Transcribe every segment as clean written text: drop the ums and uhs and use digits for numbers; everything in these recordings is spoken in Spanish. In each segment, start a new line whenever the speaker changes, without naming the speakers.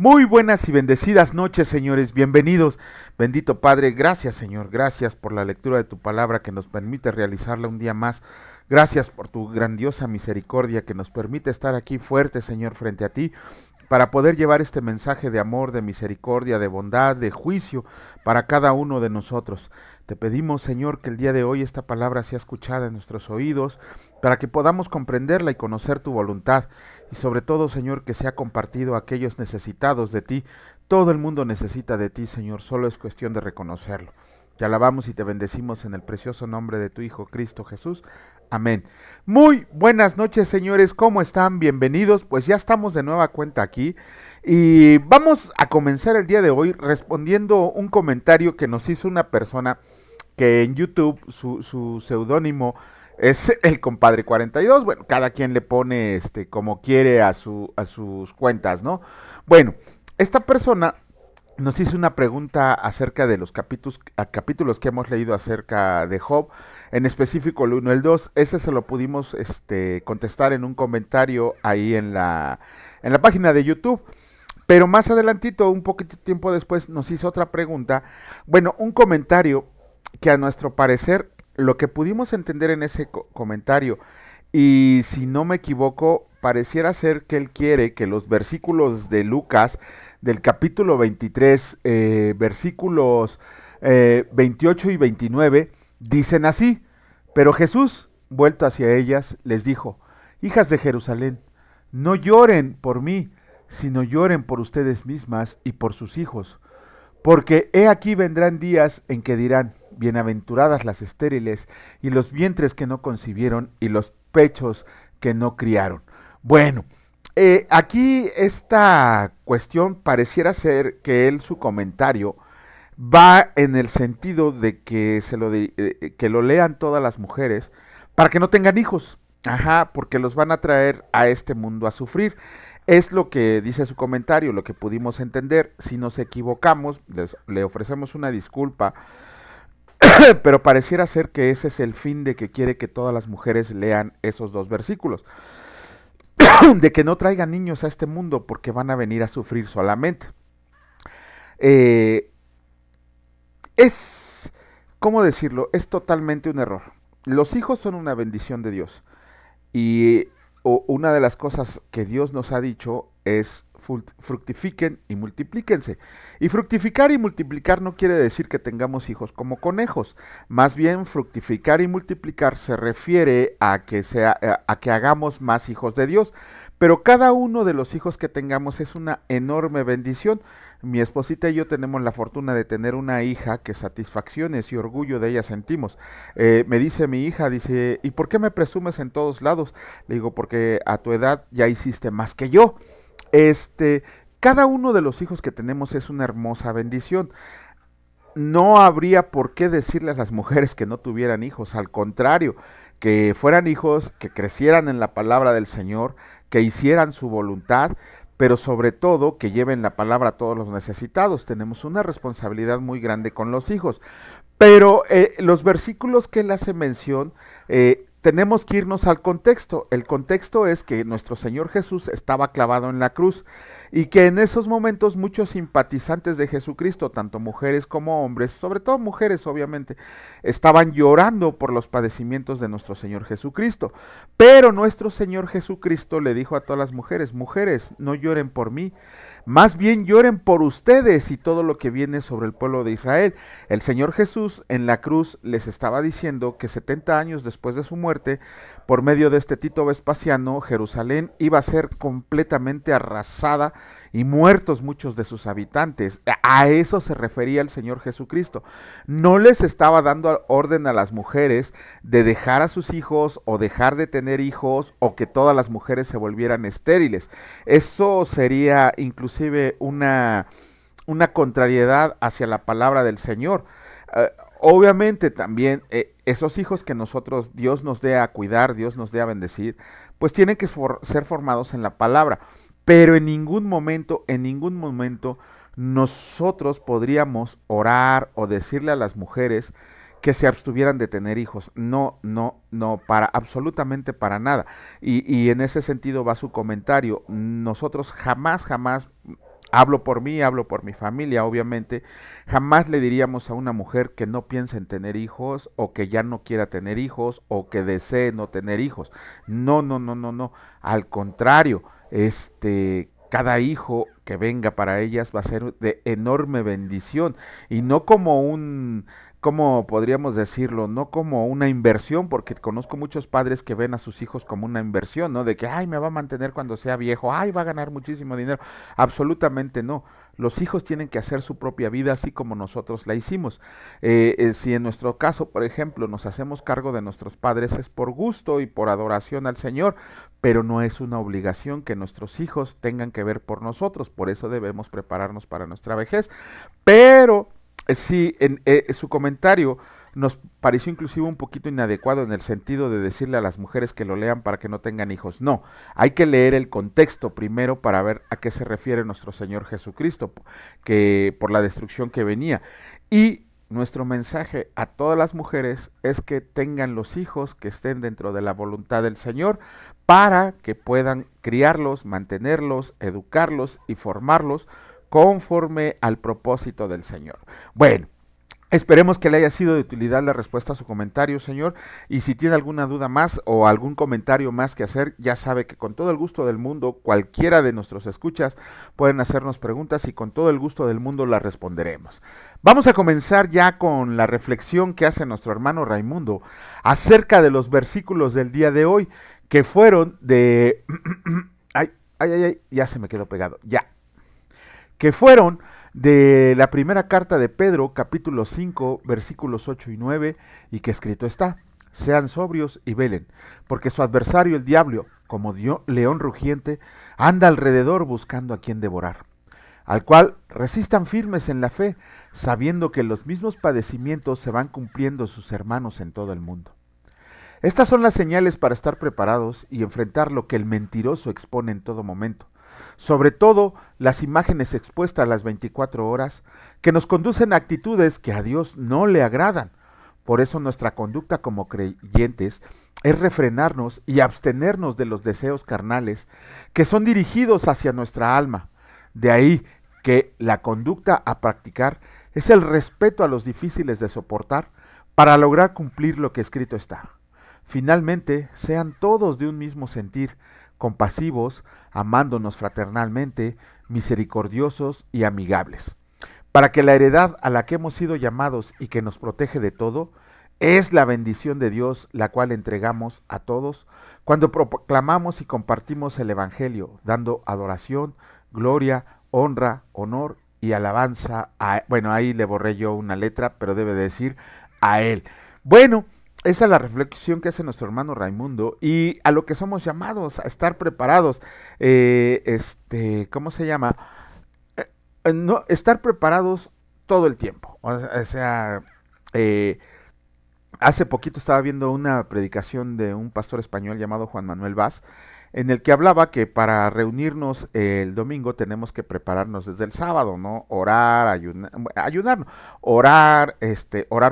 Muy buenas y bendecidas noches, señores. Bienvenidos. Bendito Padre, gracias, Señor. Gracias por la lectura de tu palabra que nos permite realizarla un día más. Gracias por tu grandiosa misericordia que nos permite estar aquí fuerte, Señor, frente a ti, para poder llevar este mensaje de amor, de misericordia, de bondad, de juicio para cada uno de nosotros. Te pedimos, Señor, que el día de hoy esta palabra sea escuchada en nuestros oídos, para que podamos comprenderla y conocer tu voluntad, y sobre todo, Señor, que sea compartido a aquellos necesitados de ti. Todo el mundo necesita de ti, Señor, solo es cuestión de reconocerlo. Te alabamos y te bendecimos en el precioso nombre de tu Hijo Cristo Jesús. Amén. Muy buenas noches, señores, ¿cómo están? Bienvenidos, pues ya estamos de nueva cuenta aquí y vamos a comenzar el día de hoy respondiendo un comentario que nos hizo una persona que en YouTube su seudónimo es el compadre 42. Bueno, cada quien le pone como quiere a sus cuentas, ¿no? Bueno, esta persona nos hizo una pregunta acerca de los capítulos que hemos leído acerca de Job, en específico el 1 y el 2. Ese se lo pudimos contestar en un comentario ahí en la página de YouTube. Pero más adelantito, un poquito tiempo después, nos hizo otra pregunta. Bueno, un comentario que a nuestro parecer, lo que pudimos entender en ese comentario, y si no me equivoco, pareciera ser que él quiere que los versículos de Lucas, del capítulo 23, versículos 28 y 29, dicen así: pero Jesús, vuelto hacia ellas, les dijo: hijas de Jerusalén, no lloren por mí, sino lloren por ustedes mismas y por sus hijos. Porque he aquí vendrán días en que dirán: bienaventuradas las estériles, y los vientres que no concibieron, y los pechos que no criaron. Bueno, aquí esta cuestión pareciera ser que su comentario va en el sentido de que que lo lean todas las mujeres para que no tengan hijos. Ajá, porque los van a traer a este mundo a sufrir. Es lo que dice su comentario, lo que pudimos entender. Si nos equivocamos, le ofrecemos una disculpa, pero pareciera ser que ese es el fin de que quiere que todas las mujeres lean esos dos versículos. De que no traigan niños a este mundo porque van a venir a sufrir solamente. ¿Cómo decirlo? Es totalmente un error. Los hijos son una bendición de Dios. Y una de las cosas que Dios nos ha dicho es: fructifiquen y multiplíquense. Y fructificar y multiplicar no quiere decir que tengamos hijos como conejos. Más bien, fructificar y multiplicar se refiere a que hagamos más hijos de Dios. Pero cada uno de los hijos que tengamos es una enorme bendición. Mi esposita y yo tenemos la fortuna de tener una hija que satisfacciones y orgullo de ella sentimos. Me dice mi hija, dice: ¿y por qué me presumes en todos lados? Le digo: porque a tu edad ya hiciste más que yo. Cada uno de los hijos que tenemos es una hermosa bendición. No habría por qué decirle a las mujeres que no tuvieran hijos, al contrario, que fueran hijos, que crecieran en la palabra del Señor, que hicieran su voluntad, pero sobre todo que lleven la palabra a todos los necesitados. Tenemos una responsabilidad muy grande con los hijos. Pero los versículos que él hace mención, tenemos que irnos al contexto. El contexto es que nuestro Señor Jesús estaba clavado en la cruz y que en esos momentos muchos simpatizantes de Jesucristo, tanto mujeres como hombres, sobre todo mujeres obviamente, estaban llorando por los padecimientos de nuestro Señor Jesucristo. Pero nuestro Señor Jesucristo le dijo a todas las mujeres: mujeres, no lloren por mí, más bien lloren por ustedes y todo lo que viene sobre el pueblo de Israel. El Señor Jesús en la cruz les estaba diciendo que 70 años después de su muerte, por medio de Tito Vespasiano, Jerusalén iba a ser completamente arrasada y muertos muchos de sus habitantes. A eso se refería el Señor Jesucristo. No les estaba dando orden a las mujeres de dejar a sus hijos o dejar de tener hijos o que todas las mujeres se volvieran estériles. Eso sería inclusive una contrariedad hacia la palabra del Señor. Obviamente también esos hijos que Dios nos dé a cuidar, Dios nos dé a bendecir, pues tienen que ser formados en la palabra. Pero en ningún momento nosotros podríamos orar o decirle a las mujeres que se abstuvieran de tener hijos. No, absolutamente para nada. Y en ese sentido va su comentario. Nosotros jamás Hablo por mí, hablo por mi familia, obviamente. Jamás le diríamos a una mujer que no piense en tener hijos o que ya no quiera tener hijos o que desee no tener hijos. No, no, no, no, no. Al contrario, cada hijo que venga para ellas va a ser de enorme bendición y no como como podríamos decirlo, no como una inversión, porque conozco muchos padres que ven a sus hijos como una inversión, ¿no? De que, ay, me va a mantener cuando sea viejo, ay, va a ganar muchísimo dinero. Absolutamente no. Los hijos tienen que hacer su propia vida así como nosotros la hicimos. Si en nuestro caso, por ejemplo, nos hacemos cargo de nuestros padres es por gusto y por adoración al Señor, pero no es una obligación que nuestros hijos tengan que ver por nosotros. Por eso debemos prepararnos para nuestra vejez. Pero sí, su comentario nos pareció inclusive un poquito inadecuado en el sentido de decirle a las mujeres que lo lean para que no tengan hijos. No, hay que leer el contexto primero para ver a qué se refiere nuestro Señor Jesucristo, que por la destrucción que venía. Y nuestro mensaje a todas las mujeres es que tengan los hijos que estén dentro de la voluntad del Señor para que puedan criarlos, mantenerlos, educarlos y formarlos conforme al propósito del Señor. Bueno, esperemos que le haya sido de utilidad la respuesta a su comentario, señor, y si tiene alguna duda más o algún comentario más que hacer, ya sabe que con todo el gusto del mundo, cualquiera de nuestros escuchas pueden hacernos preguntas y con todo el gusto del mundo las responderemos. Vamos a comenzar ya con la reflexión que hace nuestro hermano Raimundo acerca de los versículos del día de hoy, que fueron de... ya se me quedó pegado, ya. Que fueron de la primera carta de Pedro, capítulo 5, versículos 8 y 9, y que escrito está: sean sobrios y velen, porque su adversario el diablo, como león rugiente, anda alrededor buscando a quien devorar, al cual resistan firmes en la fe, sabiendo que los mismos padecimientos se van cumpliendo sus hermanos en todo el mundo. Estas son las señales para estar preparados y enfrentar lo que el mentiroso expone en todo momento. Sobre todo las imágenes expuestas a las 24 horas que nos conducen a actitudes que a Dios no le agradan. Por eso nuestra conducta como creyentes es refrenarnos y abstenernos de los deseos carnales que son dirigidos hacia nuestra alma. De ahí que la conducta a practicar es el respeto a los difíciles de soportar para lograr cumplir lo que escrito está. Finalmente, sean todos de un mismo sentir, compasivos, amándonos fraternalmente, misericordiosos y amigables, para que la heredad a la que hemos sido llamados y que nos protege de todo, es la bendición de Dios, la cual entregamos a todos cuando proclamamos y compartimos el Evangelio, dando adoración, gloria, honra, honor y alabanza a... Bueno, ahí le borré yo una letra, pero debe decir a Él. Bueno, esa es la reflexión que hace nuestro hermano Raimundo y a lo que somos llamados a estar preparados. ¿Cómo se llama? No, estar preparados todo el tiempo. Hace poquito estaba viendo una predicación de un pastor español llamado Juan Manuel Vaz, en el que hablaba que para reunirnos el domingo tenemos que prepararnos desde el sábado, ¿no? Orar, ayunarnos, orar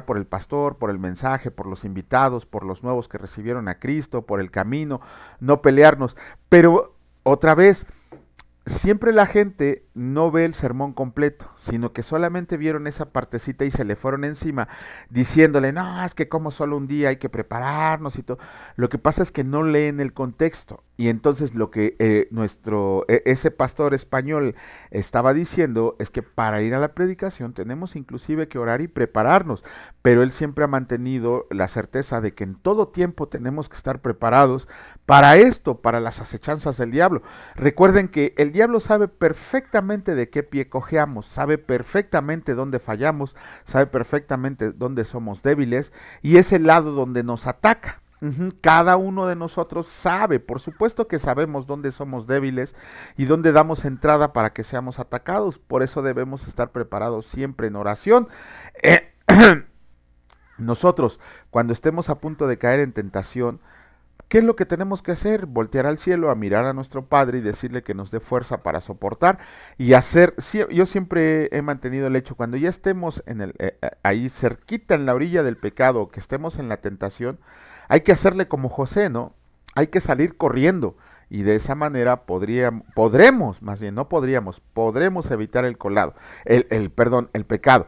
por el pastor, por el mensaje, por los invitados, por los nuevos que recibieron a Cristo, por el camino, no pelearnos. Pero otra vez, siempre la gente no ve el sermón completo, sino que solamente vieron esa partecita y se le fueron encima diciéndole, no, es que como solo un día hay que prepararnos y todo. Lo que pasa es que no leen el contexto. Y entonces lo que ese pastor español estaba diciendo es que para ir a la predicación tenemos inclusive que orar y prepararnos, pero él siempre ha mantenido la certeza de que en todo tiempo tenemos que estar preparados para esto, para las acechanzas del diablo. Recuerden que el diablo sabe perfectamente de qué pie cojeamos, sabe perfectamente dónde fallamos, sabe perfectamente dónde somos débiles y es el lado donde nos ataca. Cada uno de nosotros sabe, por supuesto que sabemos dónde somos débiles y dónde damos entrada para que seamos atacados. Por eso debemos estar preparados siempre en oración. Nosotros, cuando estemos a punto de caer en tentación, ¿qué es lo que tenemos que hacer? Voltear al cielo, a mirar a nuestro Padre y decirle que nos dé fuerza para soportar y hacer. Yo siempre he mantenido el hecho, cuando ya estemos ahí cerquita en la orilla del pecado, que estemos en la tentación, hay que hacerle como José, ¿no? Hay que salir corriendo y de esa manera podremos, más bien no podríamos, podremos evitar el colado, el pecado.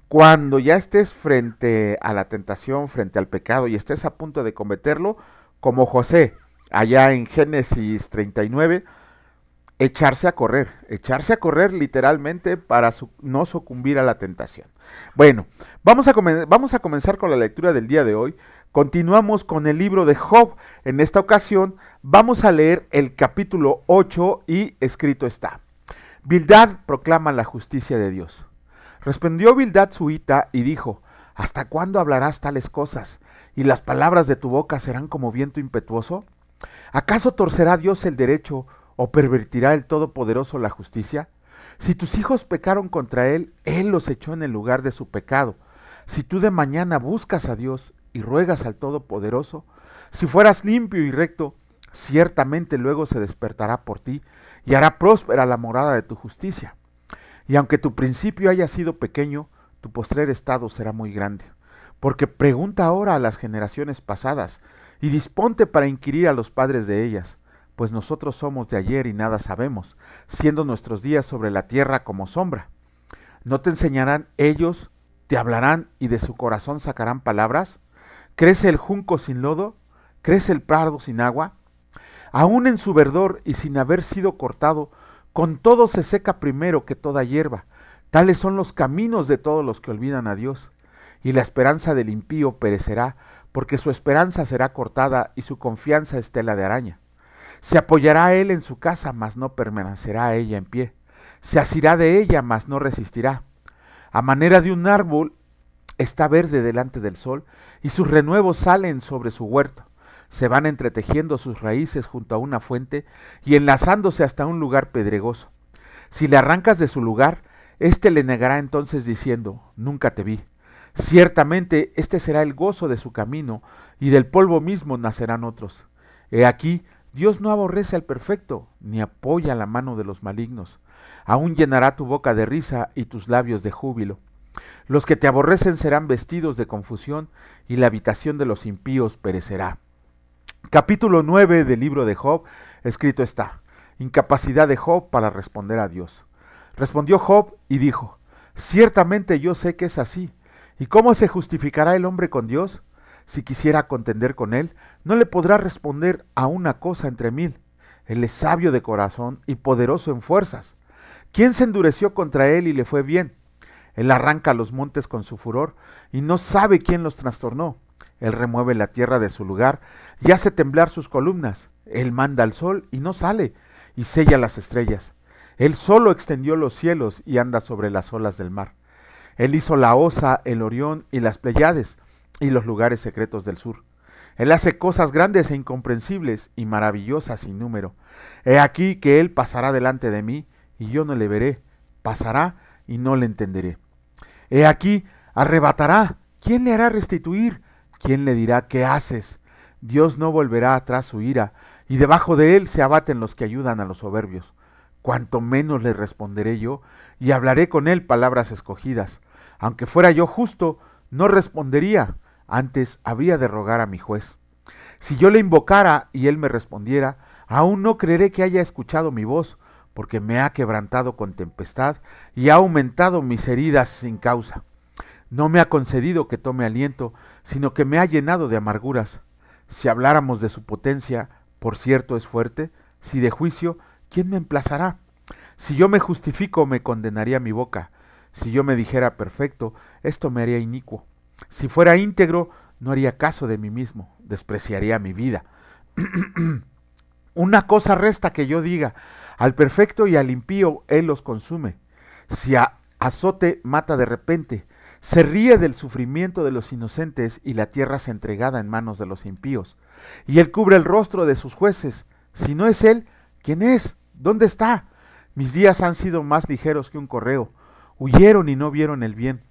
Cuando ya estés frente a la tentación, frente al pecado y estés a punto de cometerlo, como José, allá en Génesis 39, echarse a correr literalmente para no sucumbir a la tentación. Bueno, vamos a comenzar con la lectura del día de hoy. Continuamos con el libro de Job. En esta ocasión vamos a leer el capítulo 8 y escrito está: Bildad proclama la justicia de Dios. Respondió Bildad suita y dijo: ¿Hasta cuándo hablarás tales cosas? ¿Y las palabras de tu boca serán como viento impetuoso? ¿Acaso torcerá Dios el derecho o pervertirá el Todopoderoso la justicia? Si tus hijos pecaron contra Él, Él los echó en el lugar de su pecado. Si tú de mañana buscas a Dios y ruegas al Todopoderoso, si fueras limpio y recto, ciertamente luego se despertará por ti y hará próspera la morada de tu justicia. Y aunque tu principio haya sido pequeño, tu postrer estado será muy grande. Porque pregunta ahora a las generaciones pasadas, y disponte para inquirir a los padres de ellas, pues nosotros somos de ayer y nada sabemos, siendo nuestros días sobre la tierra como sombra. ¿No te enseñarán ellos, te hablarán y de su corazón sacarán palabras? ¿Crece el junco sin lodo? ¿Crece el prado sin agua? Aún en su verdor y sin haber sido cortado, con todo se seca primero que toda hierba. Tales son los caminos de todos los que olvidan a Dios. Y la esperanza del impío perecerá, porque su esperanza será cortada y su confianza es tela de araña. Se apoyará él en su casa, mas no permanecerá ella en pie. Se asirá de ella, mas no resistirá. A manera de un árbol está verde delante del sol, y sus renuevos salen sobre su huerto. Se van entretejiendo sus raíces junto a una fuente y enlazándose hasta un lugar pedregoso. Si le arrancas de su lugar, éste le negará entonces diciendo: nunca te vi. Ciertamente este será el gozo de su camino, y del polvo mismo nacerán otros. He aquí, Dios no aborrece al perfecto, ni apoya la mano de los malignos. Aún llenará tu boca de risa y tus labios de júbilo. Los que te aborrecen serán vestidos de confusión, y la habitación de los impíos perecerá. Capítulo 9 del libro de Job, escrito está: Incapacidad de Job para responder a Dios. Respondió Job y dijo: Ciertamente yo sé que es así. ¿Y cómo se justificará el hombre con Dios? Si quisiera contender con él, no le podrá responder a una cosa entre mil. Él es sabio de corazón y poderoso en fuerzas. ¿Quién se endureció contra él y le fue bien? Él arranca los montes con su furor y no sabe quién los trastornó. Él remueve la tierra de su lugar y hace temblar sus columnas. Él manda al sol y no sale, y sella las estrellas. Él solo extendió los cielos y anda sobre las olas del mar. Él hizo la Osa, el Orión y las Pleiades, y los lugares secretos del sur. Él hace cosas grandes e incomprensibles y maravillosas sin número. He aquí que él pasará delante de mí, y yo no le veré. Pasará y no le entenderé. He aquí, arrebatará. ¿Quién le hará restituir? ¿Quién le dirá qué haces? Dios no volverá atrás su ira, y debajo de él se abaten los que ayudan a los soberbios. Cuanto menos le responderé yo, y hablaré con él palabras escogidas. Aunque fuera yo justo, no respondería, antes habría de rogar a mi juez. Si yo le invocara y él me respondiera, aún no creeré que haya escuchado mi voz, porque me ha quebrantado con tempestad y ha aumentado mis heridas sin causa. No me ha concedido que tome aliento, sino que me ha llenado de amarguras. Si habláramos de su potencia, por cierto es fuerte. Si de juicio, ¿quién me emplazará? Si yo me justifico, me condenaría mi boca. Si yo me dijera perfecto, esto me haría inicuo. Si fuera íntegro, no haría caso de mí mismo, despreciaría mi vida. Una cosa resta que yo diga: al perfecto y al impío él los consume. Si azote mata de repente, se ríe del sufrimiento de los inocentes, y la tierra se entregada en manos de los impíos. Y él cubre el rostro de sus jueces. Si no es él, ¿quién es? ¿Dónde está? Mis días han sido más ligeros que un correo. Huyeron y no vieron el bien.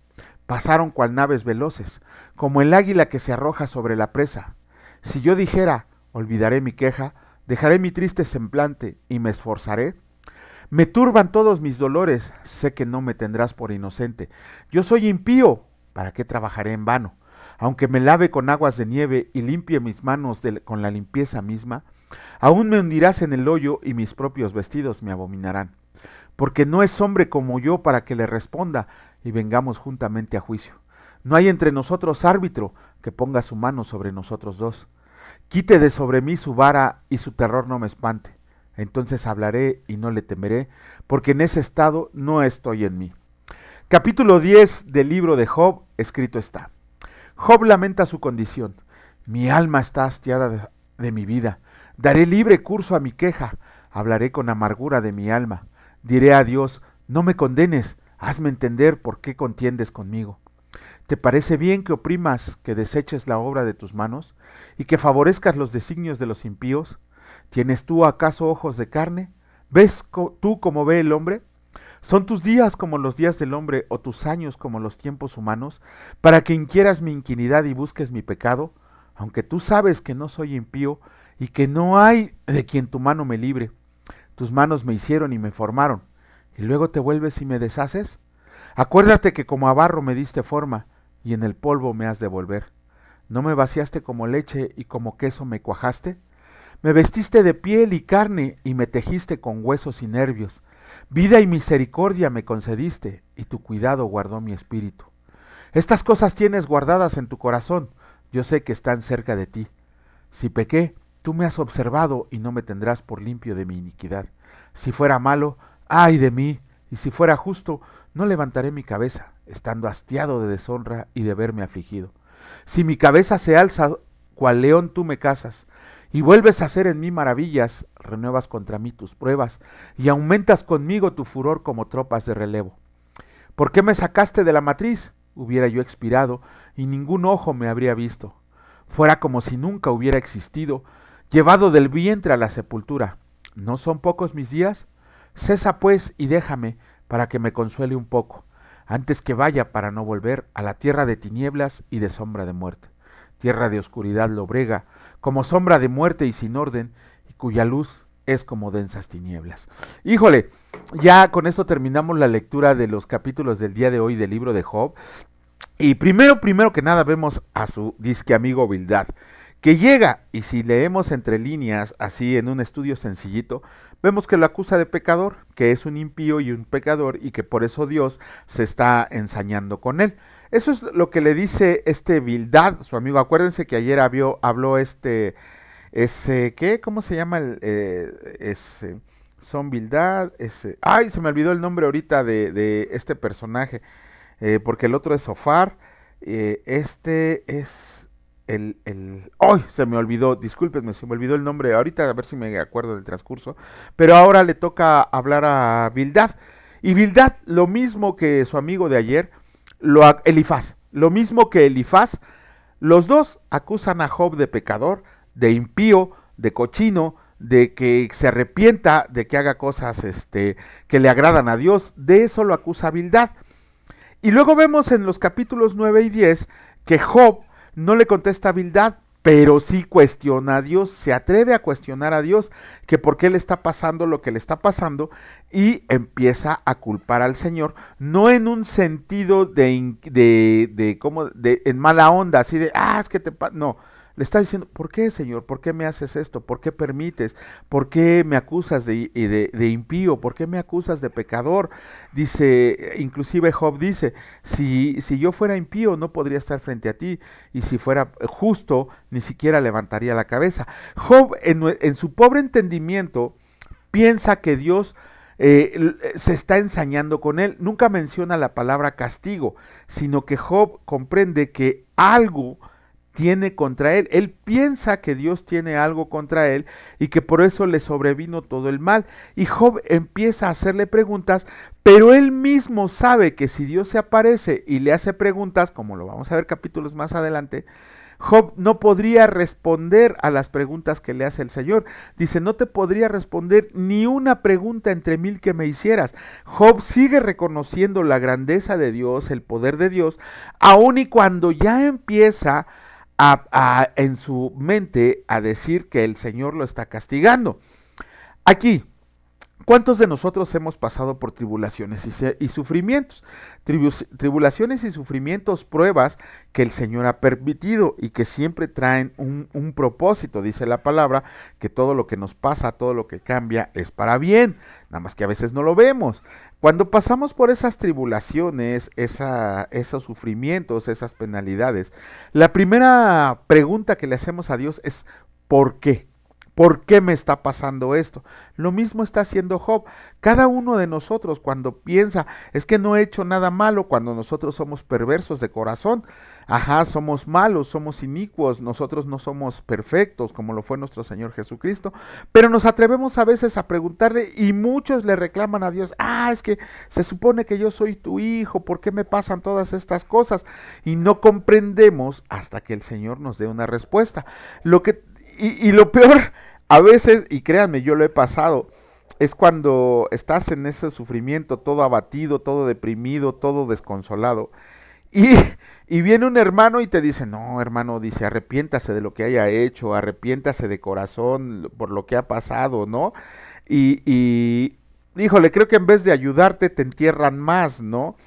Pasaron cual naves veloces, como el águila que se arroja sobre la presa. Si yo dijera: olvidaré mi queja, dejaré mi triste semblante y me esforzaré. Me turban todos mis dolores, sé que no me tendrás por inocente. Yo soy impío, ¿para qué trabajaré en vano? aunque me lave con aguas de nieve y limpie mis manos con la limpieza misma, aún me hundirás en el hoyo y mis propios vestidos me abominarán. Porque no es hombre como yo para que le responda y vengamos juntamente a juicio. No hay entre nosotros árbitro que ponga su mano sobre nosotros dos. Quite de sobre mí su vara y su terror no me espante. Entonces hablaré y no le temeré, porque en ese estado no estoy en mí. Capítulo 10 del libro de Job, escrito está. Job lamenta su condición. Mi alma está hastiada de mi vida. Daré libre curso a mi queja. Hablaré con amargura de mi alma. Diré a Dios, no me condenes, hazme entender por qué contiendes conmigo. ¿Te parece bien que oprimas, que deseches la obra de tus manos, y que favorezcas los designios de los impíos? ¿Tienes tú acaso ojos de carne? ¿Ves tú como ve el hombre? ¿Son tus días como los días del hombre, o tus años como los tiempos humanos, para que inquieras mi inquinidad y busques mi pecado? Aunque tú sabes que no soy impío, y que no hay de quien tu mano me libre. Tus manos me hicieron y me formaron, y luego te vuelves y me deshaces. Acuérdate que como a barro me diste forma, y en el polvo me has de volver. ¿No me vaciaste como leche y como queso me cuajaste? Me vestiste de piel y carne y me tejiste con huesos y nervios. Vida y misericordia me concediste, y tu cuidado guardó mi espíritu. Estas cosas tienes guardadas en tu corazón, yo sé que están cerca de ti. Si pequé, tú me has observado y no me tendrás por limpio de mi iniquidad. Si fuera malo, ¡ay de mí! Y si fuera justo, no levantaré mi cabeza, estando hastiado de deshonra y de verme afligido. Si mi cabeza se alza, cual león tú me cazas, y vuelves a hacer en mí maravillas, renuevas contra mí tus pruebas, y aumentas conmigo tu furor como tropas de relevo. ¿Por qué me sacaste de la matriz? Hubiera yo expirado, y ningún ojo me habría visto. Fuera como si nunca hubiera existido, llevado del vientre a la sepultura. ¿No son pocos mis días? Cesa pues y déjame, para que me consuele un poco, antes que vaya para no volver a la tierra de tinieblas y de sombra de muerte. Tierra de oscuridad lobrega, como sombra de muerte y sin orden, y cuya luz es como densas tinieblas. Híjole, ya con esto terminamos la lectura de los capítulos del día de hoy del libro de Job. Y primero que nada vemos a su disque amigo Bildad, que llega, y si leemos entre líneas, así en un estudio sencillito, vemos que lo acusa de pecador, que es un impío y un pecador, y que por eso Dios se está ensañando con él. Eso es lo que le dice este Bildad, su amigo. Acuérdense que ayer habló ¿qué? ¿Cómo se llama Son Bildad, ay, se me olvidó el nombre ahorita de este personaje, porque el otro es Sofar, este es ¡ay! Se me olvidó, discúlpenme, se me olvidó el nombre, ahorita a ver si me acuerdo del transcurso, pero ahora le toca hablar a Bildad, y Bildad, lo mismo que su amigo de ayer, Elifaz, lo mismo que Elifaz, los dos acusan a Job de pecador, de impío, de cochino, de que se arrepienta, de que haga cosas que le agradan a Dios. De eso lo acusa Bildad. Y luego vemos en los capítulos 9 y 10 que Job no le contesta a Bildad, pero sí cuestiona a Dios, se atreve a cuestionar a Dios, que por qué le está pasando lo que le está pasando, y empieza a culpar al Señor, no en un sentido en mala onda, así de, es que no, le está diciendo, ¿por qué, Señor? ¿Por qué me haces esto? ¿Por qué permites? ¿Por qué me acusas de impío? ¿Por qué me acusas de pecador? Dice, inclusive Job dice, si yo fuera impío no podría estar frente a ti, y si fuera justo ni siquiera levantaría la cabeza. Job en su pobre entendimiento piensa que Dios se está ensañando con él. Nunca menciona la palabra castigo, sino que Job comprende que algo tiene contra él. Él piensa que Dios tiene algo contra él y que por eso le sobrevino todo el mal. Y Job empieza a hacerle preguntas, pero él mismo sabe que si Dios se aparece y le hace preguntas, como lo vamos a ver capítulos más adelante, Job no podría responder a las preguntas que le hace el Señor. Dice, no te podría responder ni una pregunta entre 1000 que me hicieras. Job sigue reconociendo la grandeza de Dios, el poder de Dios, aun y cuando ya empieza en su mente a decir que el Señor lo está castigando. Aquí, ¿Cuántos de nosotros hemos pasado por tribulaciones y sufrimientos? Tribulaciones y sufrimientos, pruebas que el Señor ha permitido y que siempre traen un propósito. Dice la palabra que todo lo que nos pasa, todo lo que cambia es para bien, nada más que a veces no lo vemos. Cuando pasamos por esas tribulaciones, esos sufrimientos, esas penalidades, la primera pregunta que le hacemos a Dios es ¿por qué? ¿Por qué me está pasando esto? Lo mismo está haciendo Job. Cada uno de nosotros cuando piensa, es que no he hecho nada malo, cuando nosotros somos perversos de corazón, somos malos, somos inicuos, nosotros no somos perfectos como lo fue nuestro Señor Jesucristo, pero nos atrevemos a veces a preguntarle y muchos le reclaman a Dios, es que se supone que yo soy tu hijo, ¿por qué me pasan todas estas cosas? Y no comprendemos hasta que el Señor nos dé una respuesta. Y lo peor, a veces, y créanme, yo lo he pasado, es cuando estás en ese sufrimiento, todo abatido, todo deprimido, todo desconsolado, y viene un hermano y te dice, no, hermano, dice, arrepiéntase de lo que haya hecho, arrepiéntase de corazón por lo que ha pasado, ¿no? Híjole, creo que en vez de ayudarte te entierran más, ¿no?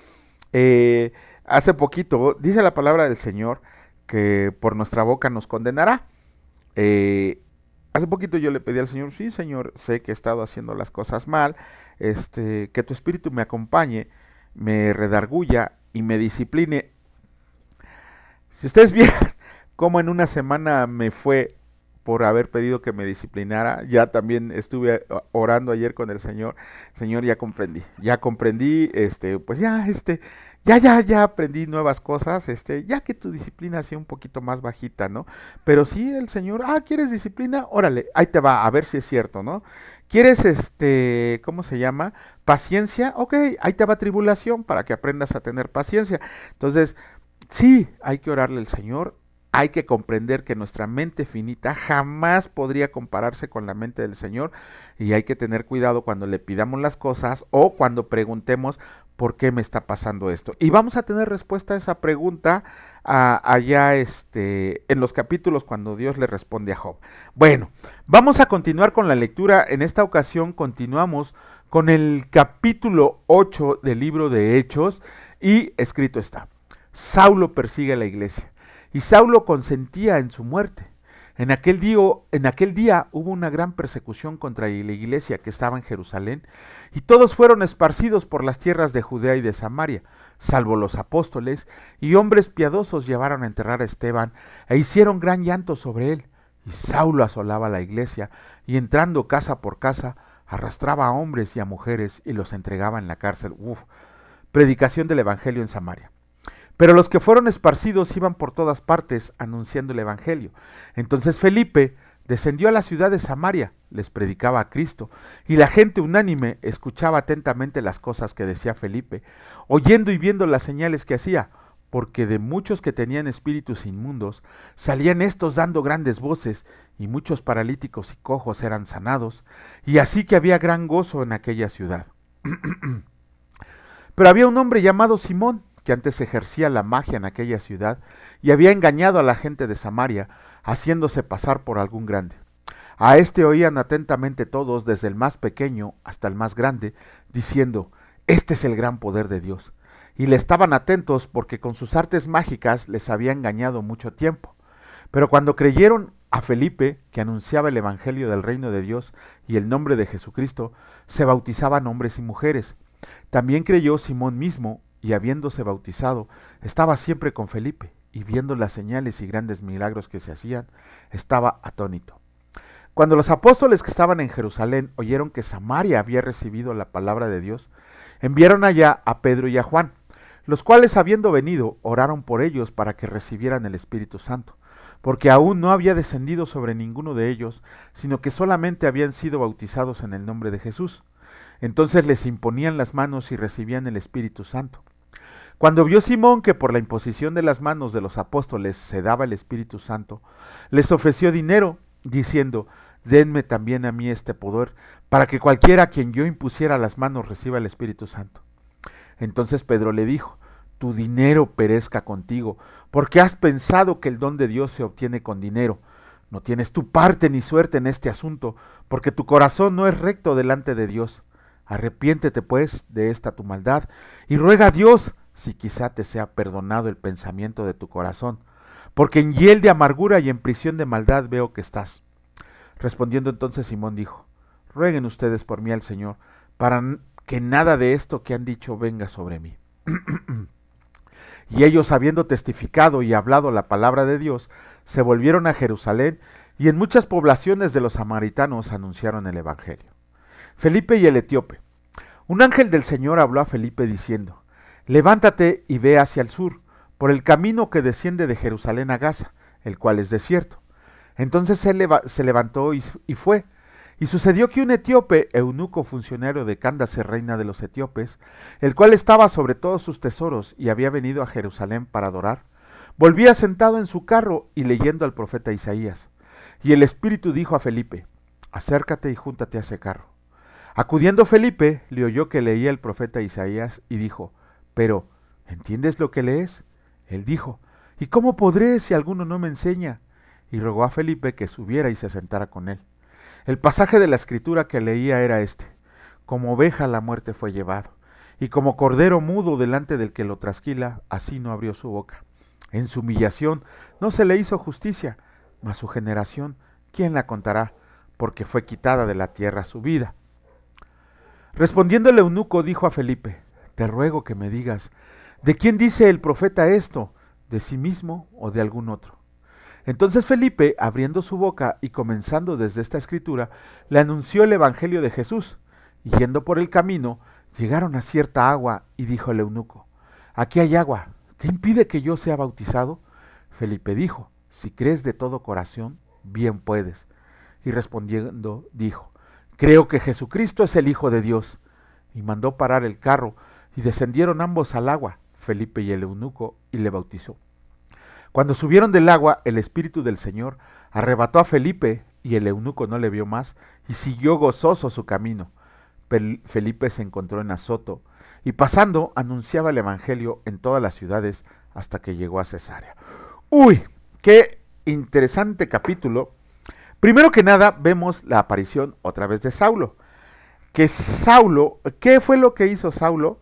Hace poquito, dice la palabra del Señor, que por nuestra boca nos condenará. Hace poquito yo le pedí al Señor, sí, Señor, sé que he estado haciendo las cosas mal, que tu Espíritu me acompañe, me redarguya y me discipline. Si ustedes vieran cómo en una semana me fue por haber pedido que me disciplinara, ya también estuve orando ayer con el Señor, Señor, ya comprendí, pues ya aprendí nuevas cosas, ya que tu disciplina sea un poquito más bajita, ¿no? Pero sí, el Señor, ¿quieres disciplina? Órale, ahí te va, a ver si es cierto, ¿no? ¿Quieres, ¿cómo se llama? Paciencia, ok, ahí te va tribulación para que aprendas a tener paciencia. Entonces, sí, hay que orarle al Señor, hay que comprender que nuestra mente finita jamás podría compararse con la mente del Señor y hay que tener cuidado cuando le pidamos las cosas o cuando preguntemos ¿por qué me está pasando esto? Y vamos a tener respuesta a esa pregunta allá en los capítulos cuando Dios le responde a Job. Bueno, vamos a continuar con la lectura. En esta ocasión continuamos con el capítulo 8 del libro de Hechos y escrito está: Saulo persigue a la iglesia y Saulo consentía en su muerte. En aquel día hubo una gran persecución contra la iglesia que estaba en Jerusalén, y todos fueron esparcidos por las tierras de Judea y de Samaria, salvo los apóstoles, y hombres piadosos llevaron a enterrar a Esteban, e hicieron gran llanto sobre él. Y Saulo asolaba la iglesia, y entrando casa por casa, arrastraba a hombres y a mujeres, y los entregaba en la cárcel. Predicación del evangelio en Samaria. Pero los que fueron esparcidos iban por todas partes anunciando el evangelio. Entonces Felipe descendió a la ciudad de Samaria, les predicaba a Cristo, y la gente unánime escuchaba atentamente las cosas que decía Felipe, oyendo y viendo las señales que hacía, porque de muchos que tenían espíritus inmundos, salían estos dando grandes voces, y muchos paralíticos y cojos eran sanados, y así que había gran gozo en aquella ciudad. Pero había un hombre llamado Simón, que antes ejercía la magia en aquella ciudad, y había engañado a la gente de Samaria, haciéndose pasar por algún grande. A este oían atentamente todos, desde el más pequeño hasta el más grande, diciendo, este es el gran poder de Dios. Y le estaban atentos porque con sus artes mágicas les había engañado mucho tiempo. Pero cuando creyeron a Felipe, que anunciaba el evangelio del reino de Dios y el nombre de Jesucristo, se bautizaban hombres y mujeres. También creyó Simón mismo, y habiéndose bautizado, estaba siempre con Felipe, y viendo las señales y grandes milagros que se hacían, estaba atónito. Cuando los apóstoles que estaban en Jerusalén oyeron que Samaria había recibido la palabra de Dios, enviaron allá a Pedro y a Juan, los cuales, habiendo venido, oraron por ellos para que recibieran el Espíritu Santo, porque aún no había descendido sobre ninguno de ellos, sino que solamente habían sido bautizados en el nombre de Jesús. Entonces les imponían las manos y recibían el Espíritu Santo. Cuando vio Simón que por la imposición de las manos de los apóstoles se daba el Espíritu Santo, les ofreció dinero, diciendo, denme también a mí este poder, para que cualquiera a quien yo impusiera las manos reciba el Espíritu Santo. Entonces Pedro le dijo, tu dinero perezca contigo, porque has pensado que el don de Dios se obtiene con dinero. No tienes tu parte ni suerte en este asunto, porque tu corazón no es recto delante de Dios. Arrepiéntete pues de esta tu maldad y ruega a Dios si quizá te sea perdonado el pensamiento de tu corazón, porque en hiel de amargura y en prisión de maldad veo que estás. Respondiendo entonces Simón dijo, rueguen ustedes por mí al Señor, para que nada de esto que han dicho venga sobre mí. Y ellos, habiendo testificado y hablado la palabra de Dios, se volvieron a Jerusalén, y en muchas poblaciones de los samaritanos anunciaron el evangelio. Felipe y el etíope. Un ángel del Señor habló a Felipe diciendo, levántate y ve hacia el sur, por el camino que desciende de Jerusalén a Gaza, el cual es desierto. Entonces él se levantó y fue. Y sucedió que un etíope, eunuco funcionario de Candace, reina de los etíopes, el cual estaba sobre todos sus tesoros y había venido a Jerusalén para adorar, volvía sentado en su carro y leyendo al profeta Isaías. Y el Espíritu dijo a Felipe, acércate y júntate a ese carro. Acudiendo Felipe, le oyó que leía el profeta Isaías y dijo, pero, ¿entiendes lo que lees? Él dijo, ¿y cómo podré si alguno no me enseña? Y rogó a Felipe que subiera y se sentara con él. El pasaje de la escritura que leía era este, como oveja la muerte fue llevado, y como cordero mudo delante del que lo trasquila, así no abrió su boca. En su humillación no se le hizo justicia, mas su generación, ¿quién la contará? Porque fue quitada de la tierra su vida. Respondiendo el eunuco dijo a Felipe, te ruego que me digas, ¿de quién dice el profeta esto? ¿De sí mismo o de algún otro? Entonces Felipe, abriendo su boca y comenzando desde esta escritura, le anunció el evangelio de Jesús. Y yendo por el camino, llegaron a cierta agua y dijo el eunuco, aquí hay agua, ¿qué impide que yo sea bautizado? Felipe dijo, si crees de todo corazón, bien puedes. Y respondiendo dijo, creo que Jesucristo es el Hijo de Dios. Y mandó parar el carro y descendieron ambos al agua, Felipe y el eunuco, y le bautizó. Cuando subieron del agua, el Espíritu del Señor arrebató a Felipe, y el eunuco no le vio más, y siguió gozoso su camino. Felipe se encontró en Azoto, y pasando anunciaba el Evangelio en todas las ciudades hasta que llegó a Cesarea. ¡Uy! ¡Qué interesante capítulo! Primero que nada, vemos la aparición otra vez de Saulo. ¿Qué fue lo que hizo Saulo?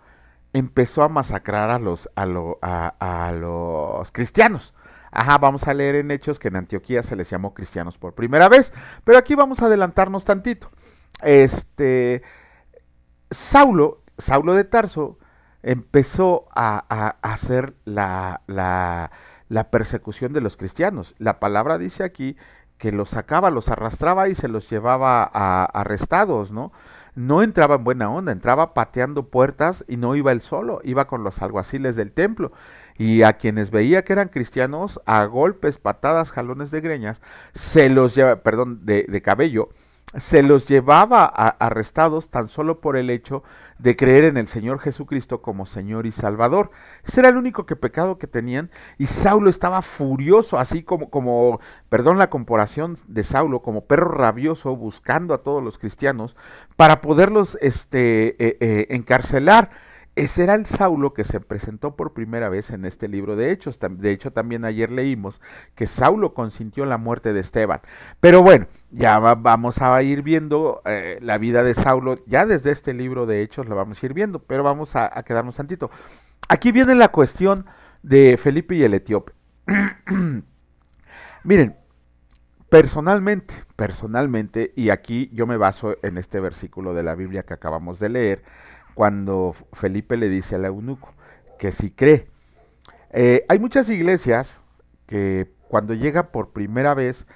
Empezó a masacrar a los cristianos. Ajá, vamos a leer en Hechos que en Antioquía se les llamó cristianos por primera vez, pero aquí vamos a adelantarnos tantito. Saulo de Tarso empezó a hacer la persecución de los cristianos. La palabra dice aquí que los sacaba, los arrastraba y se los llevaba arrestados, ¿no? No entraba en buena onda, entraba pateando puertas y no iba él solo, iba con los alguaciles del templo. Y a quienes veía que eran cristianos, a golpes, patadas, jalones de greñas, de cabello, se los llevaba arrestados tan solo por el hecho de creer en el Señor Jesucristo como Señor y Salvador. Ese era el único pecado que tenían, y Saulo estaba furioso, así perdón la comparación de Saulo, como perro rabioso buscando a todos los cristianos para poderlos encarcelar. Ese era el Saulo que se presentó por primera vez en este libro de Hechos. De hecho, también ayer leímos que Saulo consintió la muerte de Esteban. Pero bueno, ya vamos a ir viendo la vida de Saulo. Ya desde este libro de Hechos lo vamos a ir viendo, pero vamos a quedarnos tantito. Aquí viene la cuestión de Felipe y el etíope. Miren, personalmente, y aquí yo me baso en este versículo de la Biblia que acabamos de leer, cuando Felipe le dice al eunuco que si cree. Hay muchas iglesias que cuando llegan por primera vez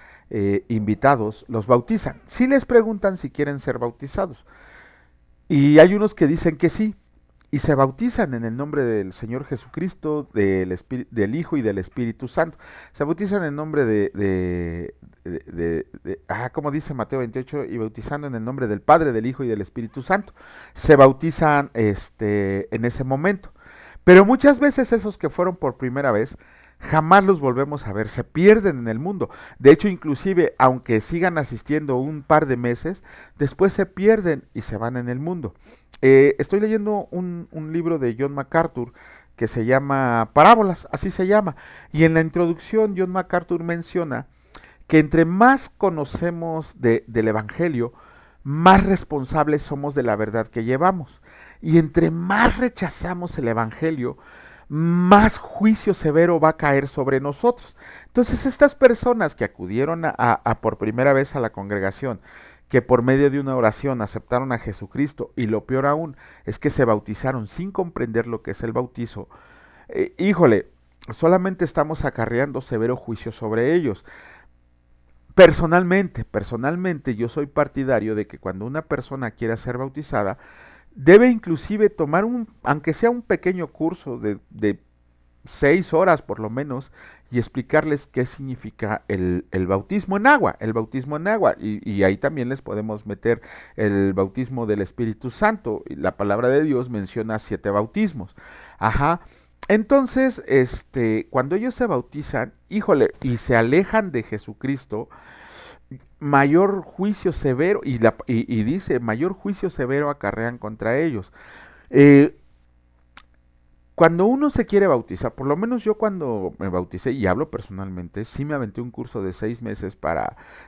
invitados, los bautizan. Sí les preguntan si quieren ser bautizados. Y hay unos que dicen que sí, y se bautizan en el nombre del Señor Jesucristo, del Hijo y del Espíritu Santo. Se bautizan en nombre como dice Mateo 28, y bautizando en el nombre del Padre, del Hijo y del Espíritu Santo. Se bautizan en ese momento. Pero muchas veces esos que fueron por primera vez, jamás los volvemos a ver, se pierden en el mundo. De hecho, inclusive, aunque sigan asistiendo un par de meses, después se pierden y se van en el mundo. Estoy leyendo un libro de John MacArthur que se llama Parábolas, así se llama. Y en la introducción John MacArthur menciona que entre más conocemos del Evangelio, más responsables somos de la verdad que llevamos. Y entre más rechazamos el Evangelio, más juicio severo va a caer sobre nosotros. Entonces, estas personas que acudieron a por primera vez a la congregación, que por medio de una oración aceptaron a Jesucristo, y lo peor aún es que se bautizaron sin comprender lo que es el bautizo, híjole, solamente estamos acarreando severo juicio sobre ellos. Personalmente yo soy partidario de que cuando una persona quiera ser bautizada, debe inclusive tomar aunque sea un pequeño curso de 6 horas por lo menos, y explicarles qué significa el bautismo en agua, y ahí también les podemos meter el bautismo del Espíritu Santo. La palabra de Dios menciona 7 bautismos. Ajá. Entonces, cuando ellos se bautizan, híjole, y se alejan de Jesucristo, mayor juicio severo, y dice, mayor juicio severo acarrean contra ellos. Eh, Cuando uno se quiere bautizar, por lo menos yo cuando me bauticé, y hablo personalmente, sí me aventé un curso de 6 meses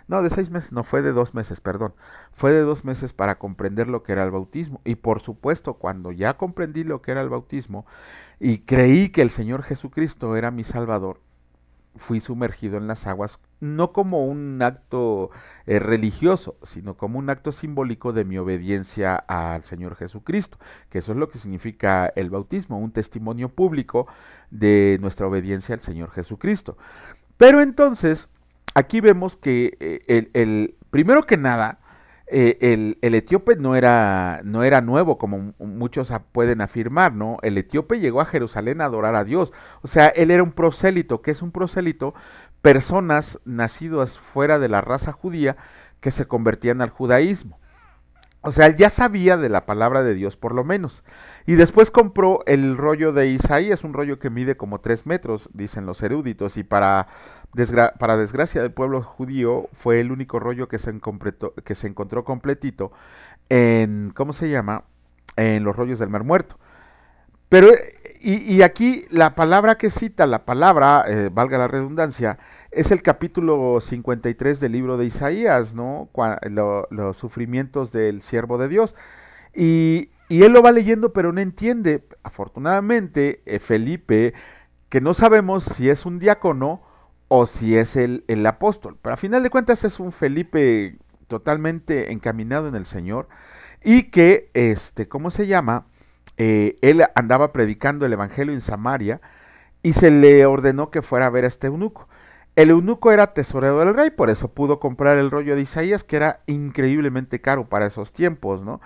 no, de 6 meses, no, fue de 2 meses, perdón, fue de 2 meses para comprender lo que era el bautismo. Y por supuesto, cuando ya comprendí lo que era el bautismo, y creí que el Señor Jesucristo era mi Salvador, fui sumergido en las aguas, no como un acto religioso, sino como un acto simbólico de mi obediencia al Señor Jesucristo, que eso es lo que significa el bautismo, un testimonio público de nuestra obediencia al Señor Jesucristo. Pero entonces, aquí vemos que primero que nada, el etíope no era nuevo, como muchos pueden afirmar, ¿no? El etíope llegó a Jerusalén a adorar a Dios. O sea, él era un prosélito. ¿Qué es un prosélito? Personas nacidas fuera de la raza judía que se convertían al judaísmo. O sea, él ya sabía de la palabra de Dios por lo menos. Y después compró el rollo de Isaías, un rollo que mide como 3 metros, dicen los eruditos, y para desgracia del pueblo judío, fue el único rollo que se encontró completito en, ¿cómo se llama? En los rollos del Mar Muerto. Pero, y aquí la palabra que cita, valga la redundancia, es el capítulo 53 del libro de Isaías, ¿no? Los sufrimientos del siervo de Dios. Y él lo va leyendo, pero no entiende. Afortunadamente, Felipe, que no sabemos si es un diácono o si es el apóstol, pero a final de cuentas es un Felipe totalmente encaminado en el Señor, y que, ¿cómo se llama? Él andaba predicando el evangelio en Samaria, y se le ordenó que fuera a ver a este eunuco. El eunuco era tesorero del rey, por eso pudo comprar el rollo de Isaías, que era increíblemente caro para esos tiempos, ¿no?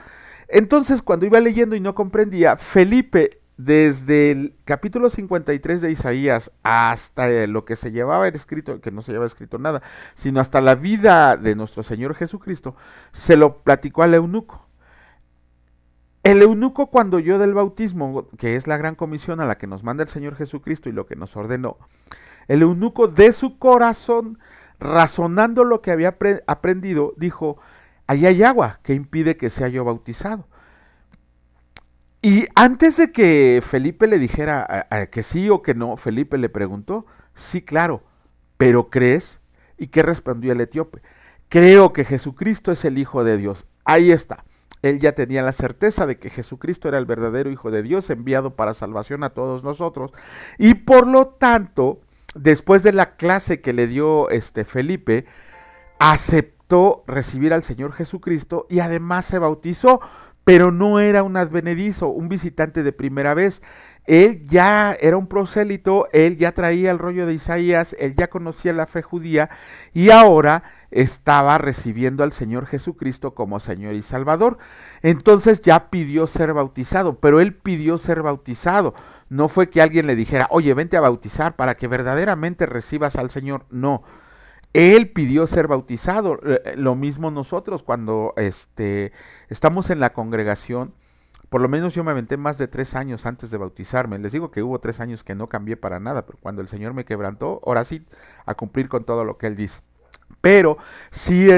Entonces, cuando iba leyendo y no comprendía, Felipe, desde el capítulo 53 de Isaías hasta lo que se llevaba escrito, que no se llevaba escrito nada, sino hasta la vida de nuestro Señor Jesucristo, se lo platicó al eunuco. El eunuco, cuando oyó del bautismo, que es la gran comisión a la que nos manda el Señor Jesucristo y lo que nos ordenó, el eunuco de su corazón, razonando lo que había aprendido, dijo: ahí hay agua, ¿qué impide que sea yo bautizado? Y antes de que Felipe le dijera que sí o que no, Felipe le preguntó: sí, claro, ¿pero crees? ¿Y qué respondió el etíope? Creo que Jesucristo es el Hijo de Dios. Ahí está. Él ya tenía la certeza de que Jesucristo era el verdadero Hijo de Dios, enviado para salvación a todos nosotros. Y por lo tanto, después de la clase que le dio Felipe, aceptó recibir al Señor Jesucristo y además se bautizó, pero no era un advenedizo, un visitante de primera vez. Él ya era un prosélito, él ya traía el rollo de Isaías, él ya conocía la fe judía, y ahora estaba recibiendo al Señor Jesucristo como Señor y Salvador. Entonces ya pidió ser bautizado, pero él pidió ser bautizado. No fue que alguien le dijera: oye, vente a bautizar para que verdaderamente recibas al Señor. No, él pidió ser bautizado. Lo mismo nosotros cuando estamos en la congregación. Por lo menos yo me aventé más de 3 años antes de bautizarme. Les digo que hubo 3 años que no cambié para nada, pero cuando el Señor me quebrantó, ahora sí, a cumplir con todo lo que Él dice. Pero sí,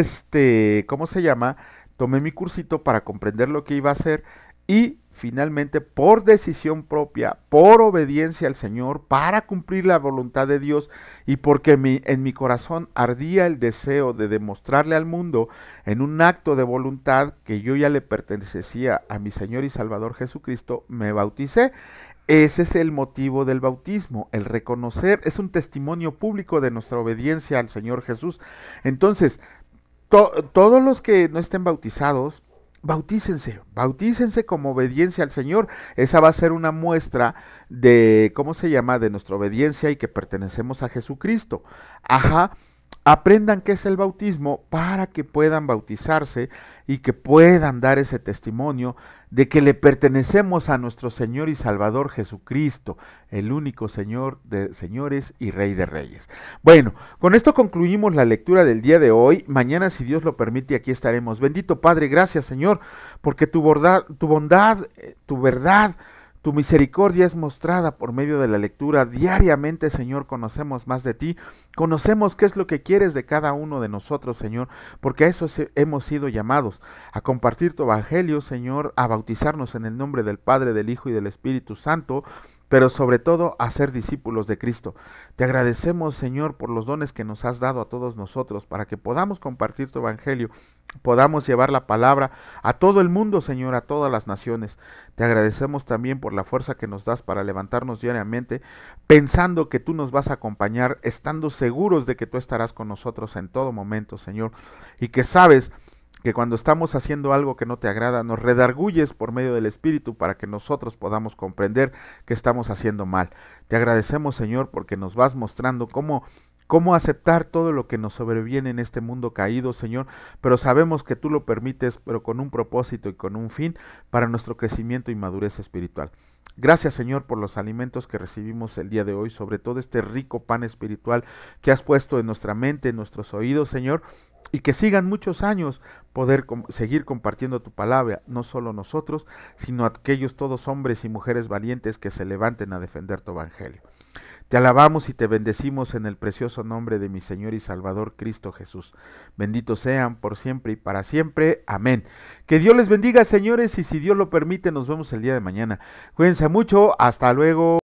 ¿cómo se llama? Tomé mi cursito para comprender lo que iba a hacer, y finalmente por decisión propia, por obediencia al Señor, para cumplir la voluntad de Dios y porque en mi corazón ardía el deseo de demostrarle al mundo en un acto de voluntad que yo ya le pertenecía a mi Señor y Salvador Jesucristo, me bauticé. Ese es el motivo del bautismo, el reconocer, es un testimonio público de nuestra obediencia al Señor Jesús. Entonces, todos los que no estén bautizados, bautícense como obediencia al Señor. Esa va a ser una muestra de, ¿cómo se llama?, de nuestra obediencia y que pertenecemos a Jesucristo. Ajá. Aprendan qué es el bautismo para que puedan bautizarse y que puedan dar ese testimonio de que le pertenecemos a nuestro Señor y Salvador Jesucristo, el único Señor de señores y Rey de reyes. Bueno, con esto concluimos la lectura del día de hoy. Mañana, si Dios lo permite, aquí estaremos. Bendito Padre, gracias Señor, porque tu bondad, tu verdad, tu misericordia es mostrada por medio de la lectura. Diariamente, Señor, conocemos más de ti, conocemos qué es lo que quieres de cada uno de nosotros, Señor, porque a eso hemos sido llamados, a compartir tu evangelio, Señor, a bautizarnos en el nombre del Padre, del Hijo y del Espíritu Santo, pero sobre todo a ser discípulos de Cristo. Te agradecemos, Señor, por los dones que nos has dado a todos nosotros, para que podamos compartir tu evangelio, podamos llevar la palabra a todo el mundo, Señor, a todas las naciones. Te agradecemos también por la fuerza que nos das para levantarnos diariamente, pensando que tú nos vas a acompañar, estando seguros de que tú estarás con nosotros en todo momento, Señor, y que sabes que cuando estamos haciendo algo que no te agrada, nos redarguyes por medio del Espíritu para que nosotros podamos comprender que estamos haciendo mal. Te agradecemos, Señor, porque nos vas mostrando cómo aceptar todo lo que nos sobreviene en este mundo caído, Señor, pero sabemos que tú lo permites, pero con un propósito y con un fin para nuestro crecimiento y madurez espiritual. Gracias, Señor, por los alimentos que recibimos el día de hoy, sobre todo este rico pan espiritual que has puesto en nuestra mente, en nuestros oídos, Señor, y que sigan muchos años poder seguir compartiendo tu palabra, no solo nosotros, sino aquellos todos hombres y mujeres valientes que se levanten a defender tu evangelio. Te alabamos y te bendecimos en el precioso nombre de mi Señor y Salvador Cristo Jesús. Benditos sean por siempre y para siempre. Amén. Que Dios les bendiga, señores, y si Dios lo permite, nos vemos el día de mañana. Cuídense mucho. Hasta luego.